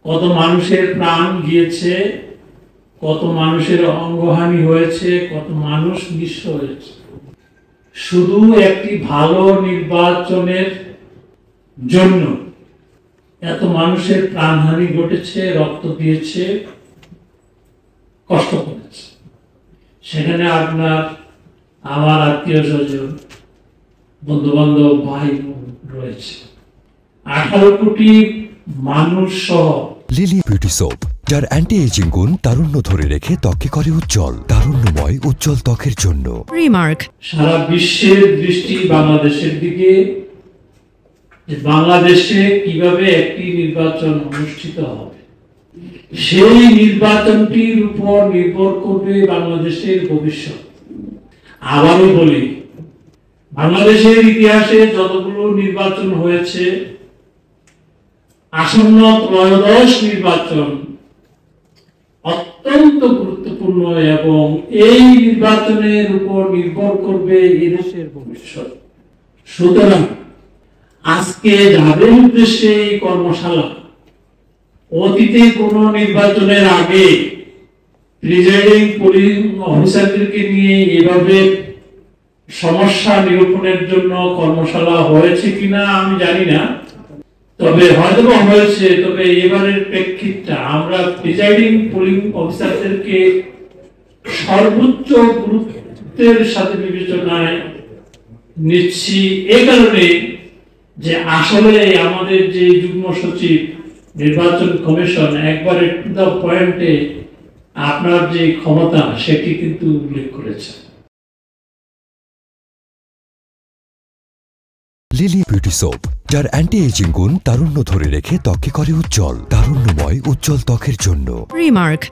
কত মানুষের প্রাণ গিয়েছে, কত মানুষের অঙ্গহানি হয়েছে, কত মানুষ নিঃস্ব হয়েছে। শুধু একটি ভালো নির্বাচনের জন্য এত মানুষের প্রাণহানি ঘটেছে, রক্ত দিয়েছে, কষ্ট করেছে। সেখানে আপনার আমার আত্মীয় স্বজন, বন্ধু বান্ধব, ভাই রয়েছে। 18 কোটি মানুষ সহ লিলি বিউটি সোপ, যার অ্যান্টি এজিং গুণ তারুণ্য ধরে রেখে ত্বকে করে উজ্জ্বল, তারুণ্যময় উজ্জ্বল ত্বকের জন্য। রিমার্ক। সারা বিশ্বের দৃষ্টি বাংলাদেশের দিকে, যে বাংলাদেশে কিভাবে একটি নির্বাচন অনুষ্ঠিত হবে, সেই নির্বাচনটির উপর নির্ভর করবে বাংলাদেশের ভবিষ্যৎ। আবারও বলি, বাংলাদেশের ইতিহাসে যতগুলো নির্বাচন হয়েছে, আসন্ন ত্রয়োদশ নির্বাচন অত্যন্ত গুরুত্বপূর্ণ এবং এই নির্বাচনের উপর নির্ভর করবে এদেশের ভবিষ্যৎ। সুতরাং আজকে যাদের উদ্দেশ্যে এই কর্মশালা, অতীতে কোন নির্বাচনের আগে প্রিজাইডিং পুলিশ অফিসারদেরকে নিয়ে এভাবে সমস্যা নিরূপণের জন্য কর্মশালা হয়েছে কিনা আমি জানি না, তবে হয়তো হয়েছে। তবে এবারের প্রেক্ষিতটা আমরা প্রিজাইডিং পুলিশ অফিসারদেরকে সর্বোচ্চ গুরুত্বের সাথে বিবেচনায় নিচ্ছি, এই কারণে যে আসলে আমাদের যে যুগ্ম সচিব নির্বাচন কমিশন একবারে টু দা পয়েন্টে আপনার যে ক্ষমতা সেটি কিন্তু উল্লেখ করেছে। লিলি বিউটি সোপ, যার অ্যান্টি এজিং গুণ তারুণ্য ধরে রেখে ত্বকে করে উজ্জ্বল, তারুণ্যময় উজ্জ্বল ত্বকের জন্য। রিমার্ক।